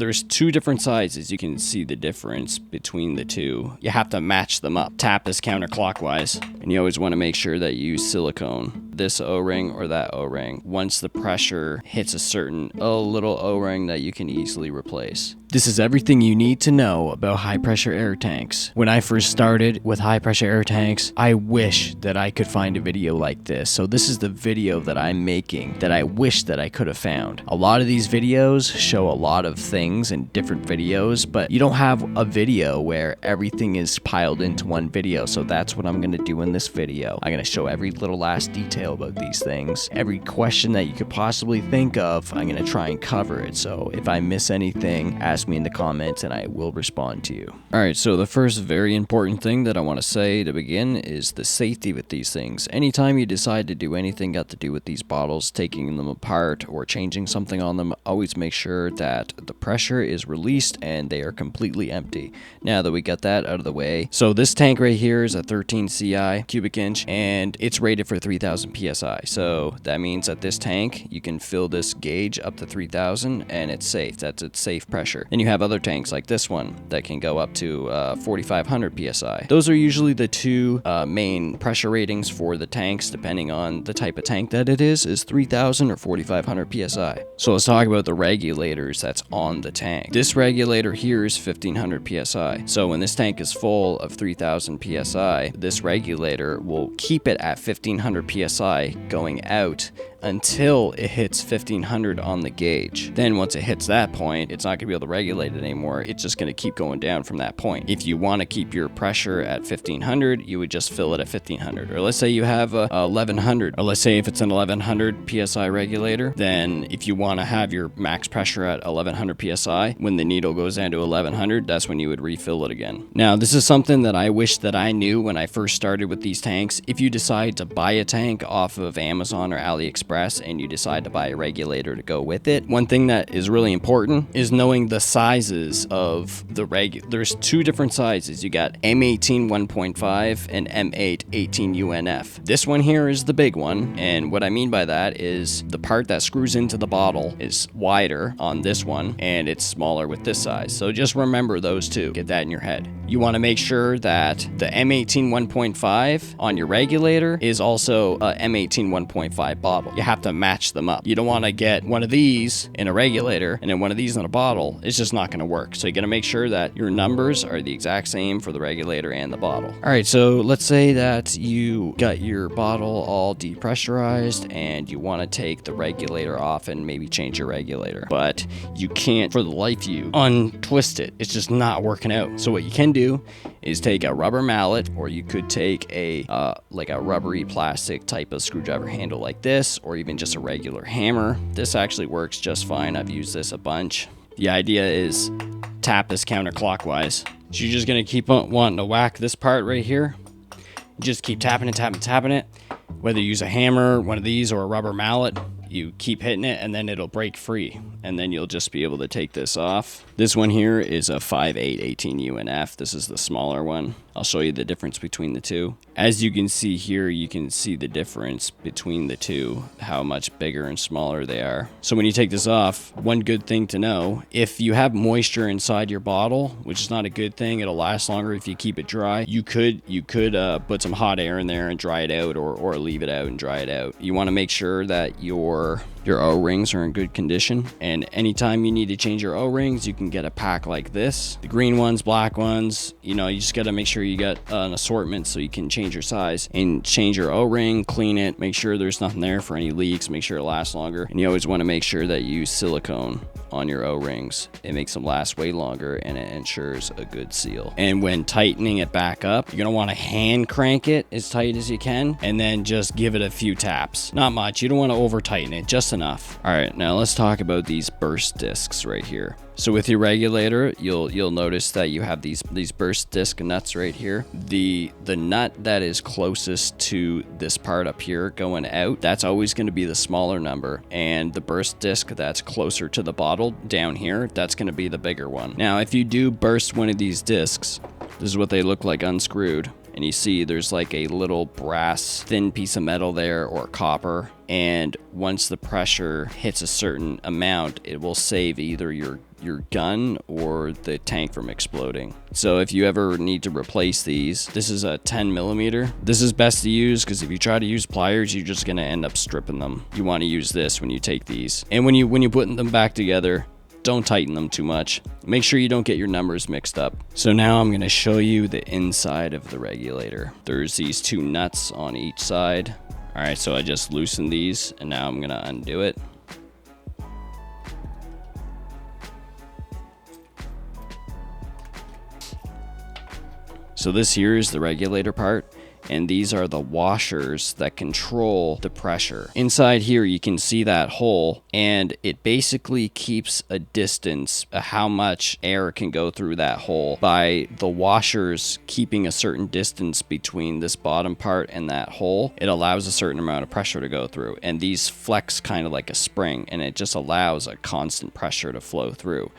there's two different sizes. You can see the difference between the two. You have to match them up. Tap this counterclockwise, and you always want to make sure that you use silicone. This O-ring or that O-ring. Once the pressure hits a certain little O-ring that you can easily replace. This is everything you need to know about high pressure air tanks. When I first started with high pressure air tanks, I wish that I could find a video like this. So this is the video that I'm making that I wish that I could have found. A lot of these videos show a lot of things in different videos, but you don't have a video where everything is piled into one video. So that's what I'm going to do in this video. I'm going to show every little last detail about these things. Every question that you could possibly think of, I'm going to try and cover it. So if I miss anything, ask me in the comments and I will respond to you. Alright, so the first very important thing that I want to say to begin is the safety with these things. Anytime you decide to do anything got to do with these bottles, taking them apart or changing something on them, always make sure that the pressure is released and they are completely empty. Now that we got that out of the way, so this tank right here is a 13 CI cubic inch and it's rated for 3000 PSI. So that means that this tank, you can fill this gauge up to 3000 and it's safe. That's its safe pressure. Then you have other tanks like this one that can go up to 4500 PSI. Those are usually the two main pressure ratings for the tanks, depending on the type of tank that it is 3000 or 4500 PSI. So let's talk about the regulators that's on the tank. This regulator here is 1500 PSI. So when this tank is full of 3000 PSI, this regulator will keep it at 1500 PSI going out until it hits 1500 on the gauge. Then once it hits that point, it's not going to be able to regulate it anymore. It's just going to keep going down from that point. If you want to keep your pressure at 1500, you would just fill it at 1500. Or let's say you have a 1100, or let's say if it's an 1100 PSI regulator, then if you want to have your max pressure at 1100 PSI, when the needle goes down to 1100, that's when you would refill it again. Now, this is something that I wish that I knew when I first started with these tanks. If you decide to buy a tank off of Amazon or AliExpress, and you decide to buy a regulator to go with it, one thing that is really important is knowing the sizes of the there's two different sizes. You got M18 1.5 and M8 18 UNF. This one here is the big one, and what I mean by that is the part that screws into the bottle is wider on this one and it's smaller with this size. So just remember those two. Get that in your head. You want to make sure that the M18 1.5 on your regulator is also a M18 1.5 bottle. You have to match them up. You don't want to get one of these in a regulator and then one of these in a bottle. It's just not going to work. So you got to make sure that your numbers are the exact same for the regulator and the bottle. All right, so let's say that you got your bottle all depressurized and you want to take the regulator off and maybe change your regulator, but you can't for the life of you untwist it. It's just not working out. So what you can do is take a rubber mallet, or you could take a like a rubbery plastic type of screwdriver handle like this, or even just a regular hammer. This actually works just fine. I've used this a bunch. The idea is tap this counterclockwise. So you're just gonna keep on wanting to whack this part right here. Just keep tapping it, tapping it. Whether you use a hammer, one of these, or a rubber mallet, you keep hitting it and then it'll break free, and then you'll just be able to take this off. This one here is a 5.8 18 UNF. This is the smaller one. I'll show you the difference between the two. As you can see here, you can see the difference between the two, how much bigger and smaller they are. So when you take this off, one good thing to know, if you have moisture inside your bottle, which is not a good thing, it'll last longer if you keep it dry. You could put some hot air in there and dry it out, or leave it out and dry it out. You want to make sure that your O-rings are in good condition, and anytime you need to change your O-rings, you can get a pack like this. The green ones, black ones, you just got to make sure you got an assortment so you can change your size and change your O-ring, clean it, make sure there's nothing there for any leaks, make sure it lasts longer. And you always want to make sure that you use silicone on your O-rings. It makes them last way longer and it ensures a good seal. And when tightening it back up, you're gonna want to hand crank it as tight as you can and then just give it a few taps. Not much. You don't want to over tighten it, just enough. All right, now let's talk about these burst discs right here. So with your regulator, you'll notice that you have these burst disc nuts right here. The nut that is closest to this part up here going out, that's always going to be the smaller number, and the burst disc that's closer to the bottle down here, that's going to be the bigger one. Now, if you do burst one of these discs, this is what they look like unscrewed. And you see there's like a little brass thin piece of metal there, or copper, and once the pressure hits a certain amount, it will save either your your gun or the tank from exploding. So if you ever need to replace these, this is a 10mm. This is best to use because if you try to use pliers, you're just gonna end up stripping them. You want to use this when you take these. And when you're putting them back together, don't tighten them too much. Make sure you don't get your numbers mixed up. So now I'm gonna show you the inside of the regulator. There's these 2 nuts on each side. All right, so I just loosened these and now I'm gonna undo it. So this here is the regulator part, and these are the washers that control the pressure. Inside here you can see that hole, and it basically keeps a distance of how much air can go through that hole by the washers keeping a certain distance between this bottom part and that hole. It allows a certain amount of pressure to go through, and these flex kind of like a spring, and it just allows a constant pressure to flow through.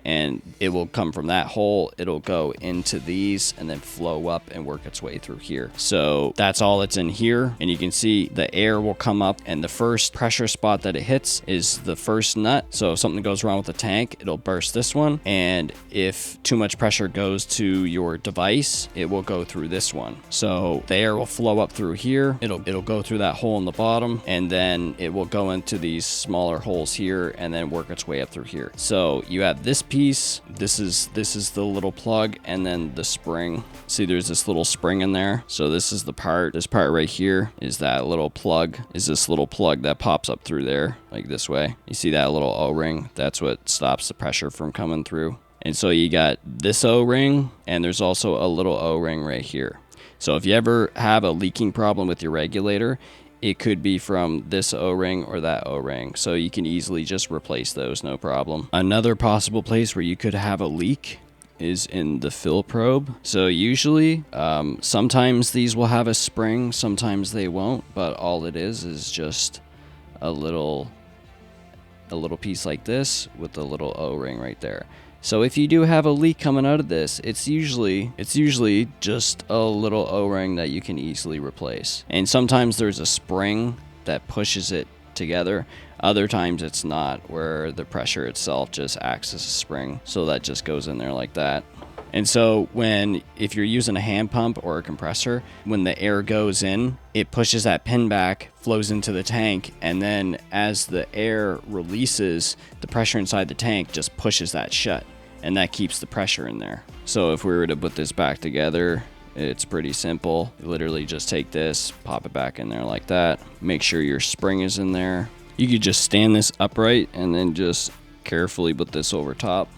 And it will come from that hole, it'll go into these and then flow up and work its way through here. So that's all that's in here. And you can see the air will come up, and the first pressure spot that it hits is the first nut. So if something goes wrong with the tank, it'll burst this one. And if too much pressure goes to your device, it will go through this one. So the air will flow up through here. It'll go through that hole in the bottom, and then it will go into these smaller holes here and then work its way up through here. So you have this piece. This is the little plug, and then the spring. See, there's this little spring in there. So this is the part. This part right here is that little plug. Is this little plug that pops up through there like this way. You see that little O-ring? That's what stops the pressure from coming through. And so you got this O-ring, and there's also a little O-ring right here. So if you ever have a leaking problem with your regulator, it could be from this O-ring or that O-ring, so you can easily just replace those, no problem. Another possible place where you could have a leak is in the fill probe. So usually, sometimes these will have a spring, sometimes they won't, but all it is just a little piece like this with a little O-ring right there. So if you do have a leak coming out of this, it's usually just a little O-ring that you can easily replace. And sometimes there's a spring that pushes it together. Other times it's not, where the pressure itself just acts as a spring. So that just goes in there like that. And so if you're using a hand pump or a compressor, when the air goes in, it pushes that pin back, flows into the tank, and then as the air releases, the pressure inside the tank just pushes that shut. And that keeps the pressure in there. So if we were to put this back together, it's pretty simple. You literally just take this, pop it back in there like that. Make sure your spring is in there. You could just stand this upright and then just carefully put this over top.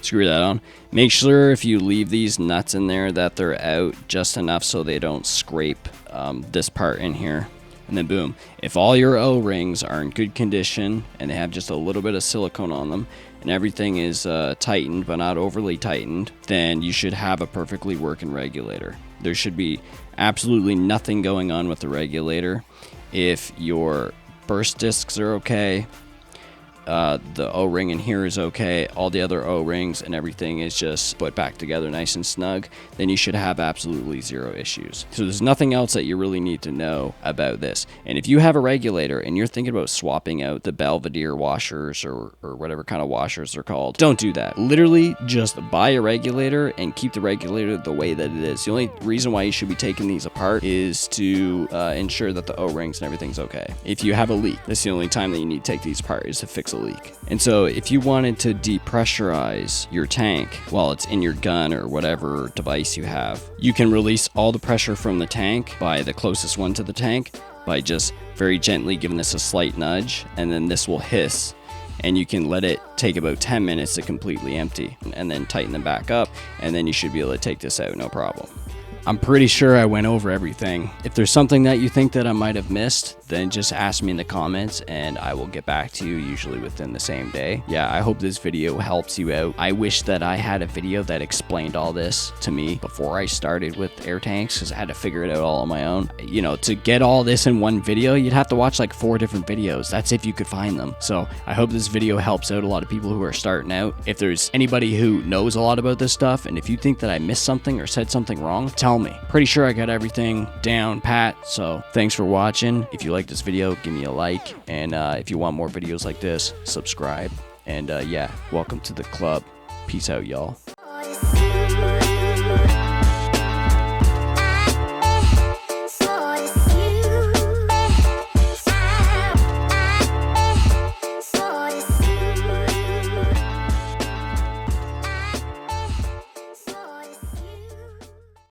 Screw that on. Make sure if you leave these nuts in there that they're out just enough so they don't scrape this part in here. And then boom, if all your O-rings are in good condition and they have just a little bit of silicone on them and everything is tightened but not overly tightened, then you should have a perfectly working regulator. There should be absolutely nothing going on with the regulator. If your burst discs are okay, the O-ring in here is okay, all the other O-rings and everything is just put back together nice and snug, then you should have absolutely zero issues. So there's nothing else that you really need to know about this. And if you have a regulator and you're thinking about swapping out the Belvedere washers or whatever kind of washers they're called, don't do that. Literally just buy a regulator and keep the regulator the way that it is. The only reason why you should be taking these apart is to ensure that the O-rings and everything's okay. If you have a leak, that's the only time that you need to take these apart, is to fix a leak. And so if you wanted to depressurize your tank while it's in your gun or whatever device you have, you can release all the pressure from the tank by the closest one to the tank by just very gently giving this a slight nudge, and then this will hiss, and you can let it take about 10 minutes to completely empty, and then tighten them back up, and then you should be able to take this out no problem. I'm pretty sure I went over everything. If there's something that you think that I might have missed, then just ask me in the comments and I will get back to you, usually within the same day. Yeah, I hope this video helps you out. I wish that I had a video that explained all this to me before I started with air tanks, because I had to figure it out all on my own. You know, to get all this in one video, you'd have to watch like 4 different videos. That's if you could find them. So I hope this video helps out a lot of people who are starting out. If there's anybody who knows a lot about this stuff, and if you think that I missed something or said something wrong, tell me. Pretty sure I got everything down pat. So thanks for watching. If you like like this video, give me a like, and if you want more videos like this, subscribe. And yeah, welcome to the club. Peace out, y'all.